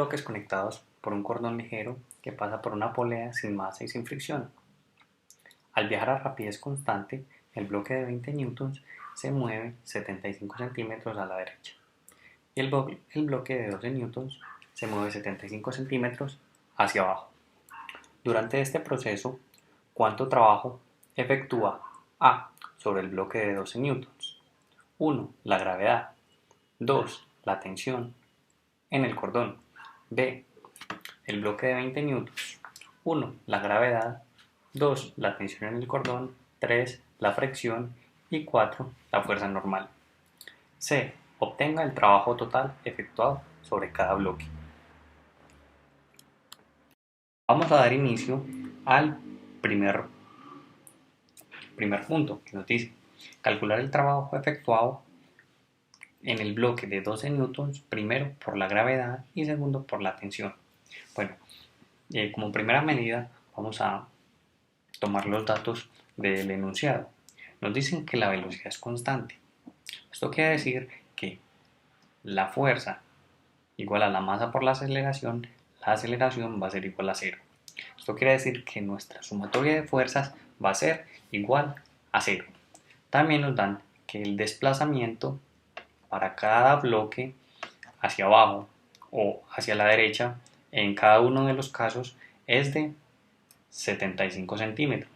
bloques conectados por un cordón ligero que pasa por una polea sin masa y sin fricción. Al viajar a rapidez constante, el bloque de 20 newtons se mueve 75 centímetros a la derecha y el bloque de 12 newtons se mueve 75 centímetros hacia abajo. Durante este proceso, ¿cuánto trabajo efectúa A sobre el bloque de 12 newtons? 1. La gravedad. 2. La tensión en el cordón. B. El bloque de 20 newtons. 1. La gravedad. 2. La tensión en el cordón. 3. La fricción. Y 4. La fuerza normal. C. Obtenga el trabajo total efectuado sobre cada bloque. Vamos a dar inicio al primer punto que nos dice calcular el trabajo efectuado en el bloque de 12 newtons, primero por la gravedad y segundo por la tensión. Bueno, como primera medida vamos a tomar los datos del enunciado. Nos dicen que la velocidad es constante. Esto quiere decir que la fuerza igual a la masa por la aceleración va a ser igual a cero. Esto quiere decir que nuestra sumatoria de fuerzas va a ser igual a cero. También nos dan que el desplazamiento para cada bloque hacia abajo o hacia la derecha en cada uno de los casos es de 75 centímetros.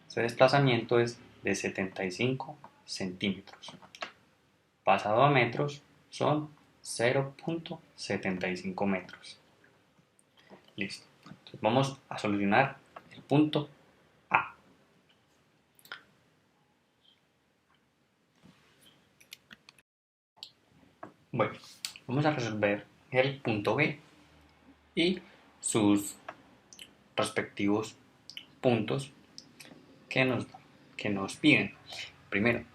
Este desplazamiento es de 75 centímetros. Pasado a metros son 0.75 metros. Listo. Entonces vamos a solucionar el punto A. Bueno, vamos a resolver el punto B y sus respectivos puntos que nos piden. Primero,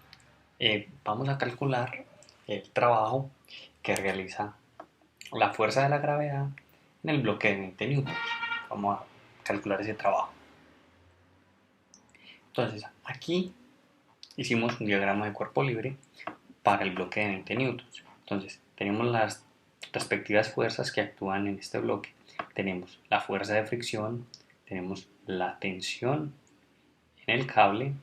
vamos a calcular el trabajo que realiza la fuerza de la gravedad en el bloque de 20 newtons. Vamos a calcular ese trabajo. Entonces, aquí hicimos un diagrama de cuerpo libre para el bloque de 20 newtons. Entonces, tenemos las respectivas fuerzas que actúan en este bloque. Tenemos la fuerza de fricción, tenemos la tensión en el cable,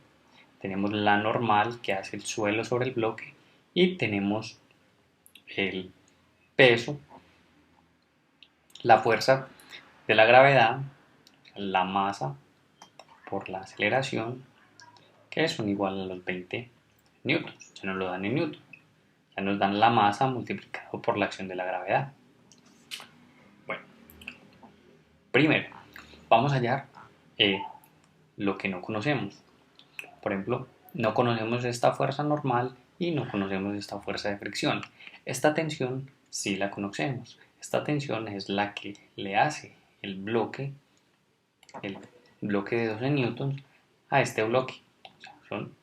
tenemos la normal que hace el suelo sobre el bloque y tenemos el peso, la fuerza de la gravedad, la masa por la aceleración, que son igual a los 20 newtons. Se nos lo dan en newtons. Ya nos dan la masa multiplicado por la acción de la gravedad. Bueno, primero vamos a hallar lo que no conocemos. Por ejemplo, no conocemos esta fuerza normal y no conocemos esta fuerza de fricción. Esta tensión sí la conocemos. Esta tensión es la que le hace el bloque de 12 newtons a este bloque. O sea, son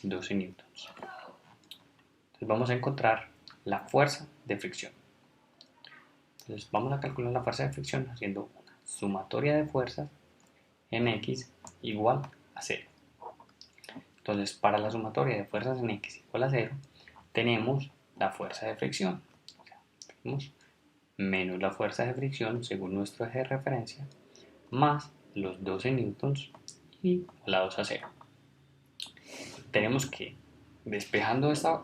12 newtons. Entonces vamos a encontrar la fuerza de fricción. Entonces vamos a calcular la fuerza de fricción haciendo una sumatoria de fuerzas en X igual a 0. Entonces para la sumatoria de fuerzas en X igual a 0 tenemos la fuerza de fricción. O sea, tenemos menos la fuerza de fricción según nuestro eje de referencia más los 12 newtons igualados a 0. Tenemos que, despejando esta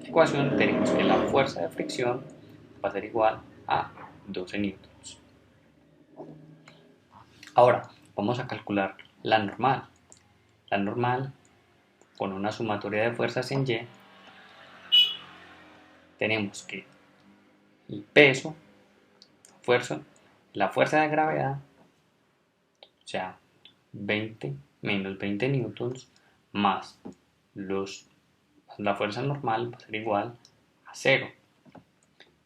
ecuación, tenemos que la fuerza de fricción va a ser igual a 12 newtons. Ahora, vamos a calcular la normal. La normal, con una sumatoria de fuerzas en Y, tenemos que el peso, la fuerza de gravedad, o sea, 20 menos 20 newtons, más la fuerza normal va a ser igual a 0.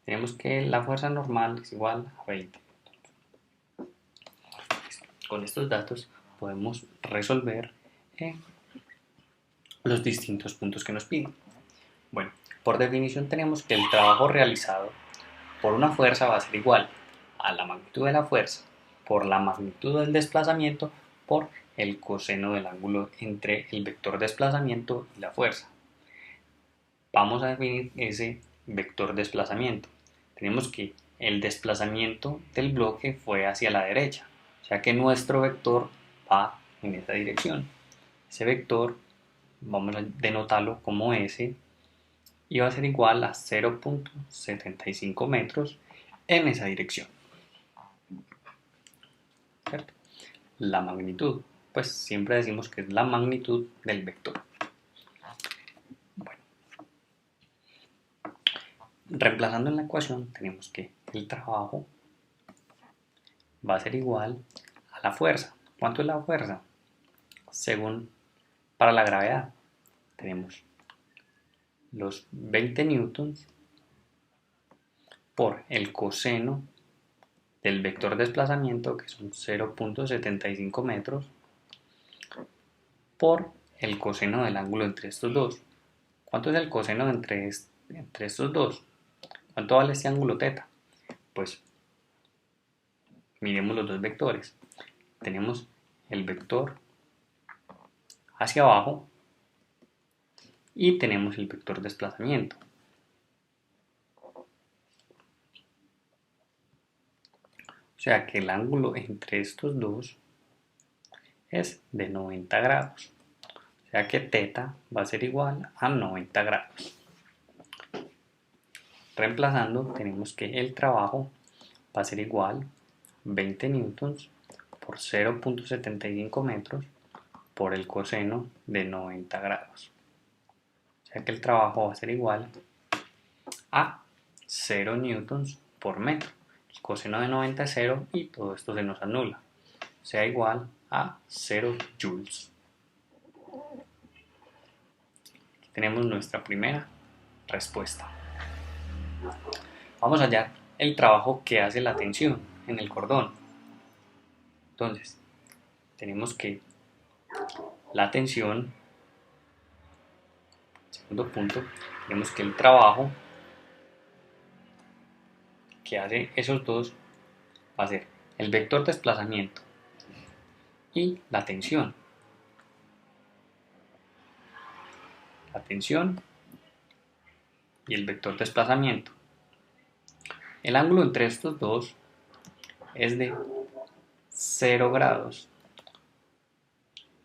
Tenemos que la fuerza normal es igual a 20. Con estos datos podemos resolver los distintos puntos que nos piden. Bueno, por definición tenemos que el trabajo realizado por una fuerza va a ser igual a la magnitud de la fuerza por la magnitud del desplazamiento por el coseno del ángulo entre el vector desplazamiento y la fuerza. vamos a definir ese vector desplazamiento. Tenemos que el desplazamiento del bloque fue hacia la derecha, o sea que nuestro vector va en esa dirección. Ese vector vamos a denotarlo como S y va a ser igual a 0.75 metros en esa dirección, ¿cierto? La magnitud, pues siempre decimos que es la magnitud del vector. Bueno, reemplazando en la ecuación tenemos que el trabajo va a ser igual a la fuerza. ¿Cuánto es la fuerza? Según para la gravedad tenemos los 20 newtons por el coseno del vector desplazamiento, que son 0.75 metros, por el coseno del ángulo entre estos dos. ¿Cuánto es el coseno entre estos dos? ¿Cuánto vale este ángulo teta? Pues miremos los dos vectores. Tenemos el vector hacia abajo y tenemos el vector desplazamiento. O sea que el ángulo entre estos dos es de 90 grados. O sea que teta va a ser igual a 90 grados. Reemplazando, tenemos que el trabajo va a ser igual 20 newtons por 0.75 metros por el coseno de 90 grados. O sea que el trabajo va a ser igual a 0 newtons por metro. El coseno de 90 es 0 y todo esto se nos anula. O sea igual a 0 joules. Aquí tenemos nuestra primera respuesta. Vamos a hallar el trabajo que hace la tensión en el cordón. Entonces, tenemos que la tensión, segundo punto, tenemos que el trabajo que hace esos dos va a ser el vector desplazamiento y la tensión. La tensión y el vector desplazamiento. El ángulo entre estos dos es de 0 grados.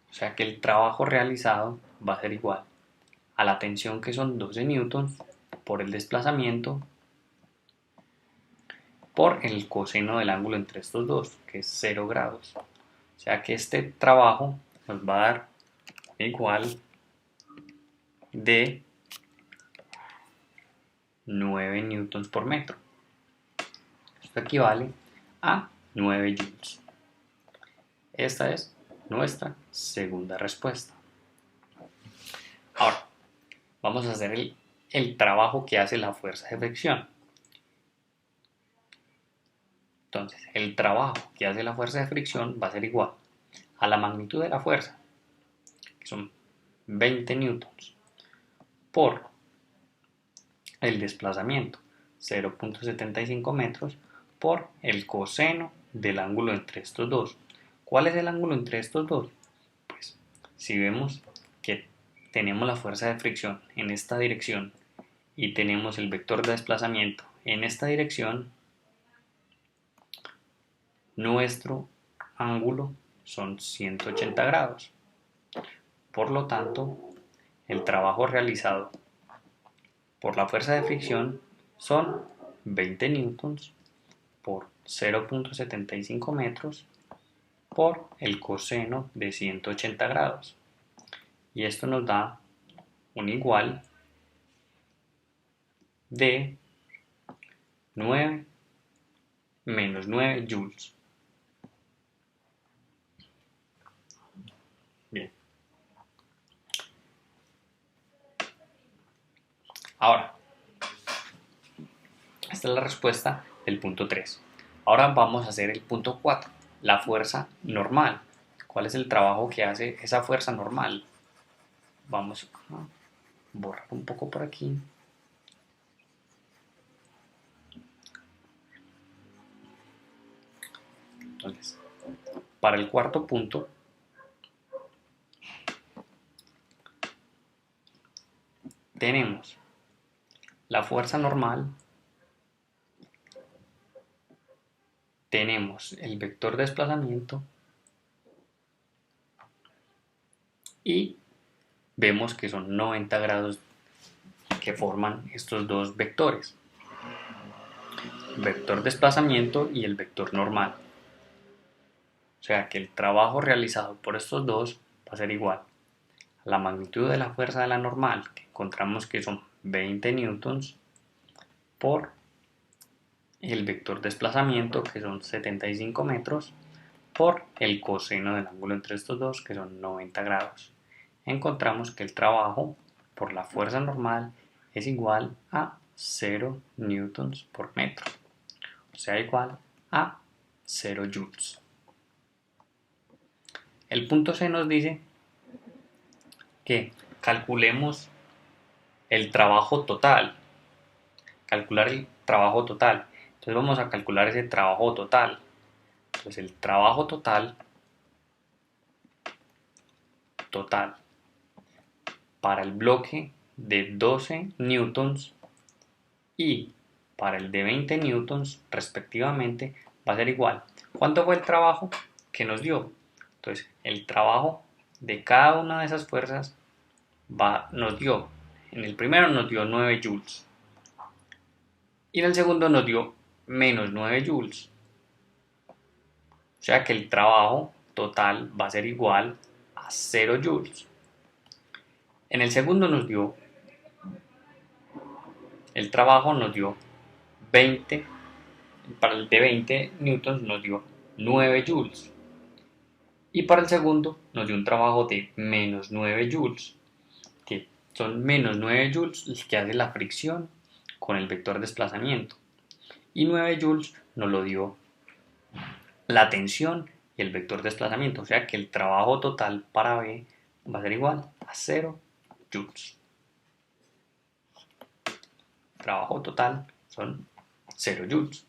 O sea que el trabajo realizado va a ser igual a la tensión, que son 12 newtons, por el desplazamiento por el coseno del ángulo entre estos dos, que es 0 grados. O sea que este trabajo nos va a dar igual de 9 newtons por metro. Esto equivale a 9 joules. Esta es nuestra segunda respuesta. Ahora, vamos a hacer el trabajo que hace la fuerza de fricción. Entonces, el trabajo que hace la fuerza de fricción va a ser igual a la magnitud de la fuerza, que son 20 newtons, por el desplazamiento, 0.75 metros, por el coseno del ángulo entre estos dos. ¿Cuál es el ángulo entre estos dos? Pues si vemos que tenemos la fuerza de fricción en esta dirección y tenemos el vector de desplazamiento en esta dirección, nuestro ángulo son 180 grados. Por lo tanto, el trabajo realizado por la fuerza de fricción son 20 newtons por 0.75 metros por el coseno de 180 grados. Y esto nos da un igual de 9 menos 9 joules. Bien. Ahora, esta es la respuesta del punto 3. Ahora vamos a hacer el punto 4, la fuerza normal. ¿Cuál es el trabajo que hace esa fuerza normal? Vamos a borrar un poco por aquí. Entonces, para el cuarto punto, tenemos la fuerza normal, tenemos el vector de desplazamiento y vemos que son 90 grados que forman estos dos vectores, el vector desplazamiento y el vector normal. O sea que el trabajo realizado por estos dos va a ser igual a la magnitud de la fuerza de la normal, que encontramos que son 20 newtons, por el vector desplazamiento, que son 75 metros, por el coseno del ángulo entre estos dos, que son 90 grados. Encontramos que el trabajo por la fuerza normal es igual a 0 newtons por metro, o sea, igual a 0 joules. El punto C nos dice que calculemos el trabajo total, calcular el trabajo total. Entonces vamos a calcular ese trabajo total. Entonces el trabajo total para el bloque de 12 newtons y para el de 20 newtons respectivamente va a ser igual. ¿Cuánto fue el trabajo que nos dio? Entonces el trabajo de cada una de esas fuerzas nos dio, en el primero nos dio 9 joules y en el segundo nos dio menos 9 joules. O sea que el trabajo total va a ser igual a 0 joules. En el segundo nos dio, el trabajo nos dio 20, para el de 20 newtons nos dio 9 joules. Y para el segundo nos dio un trabajo de menos 9 joules, que son menos 9 joules el que hace la fricción con el vector desplazamiento. Y 9 joules nos lo dio la tensión y el vector desplazamiento, o sea que el trabajo total para B va a ser igual a 0 joules. Trabajo total son 0 joules.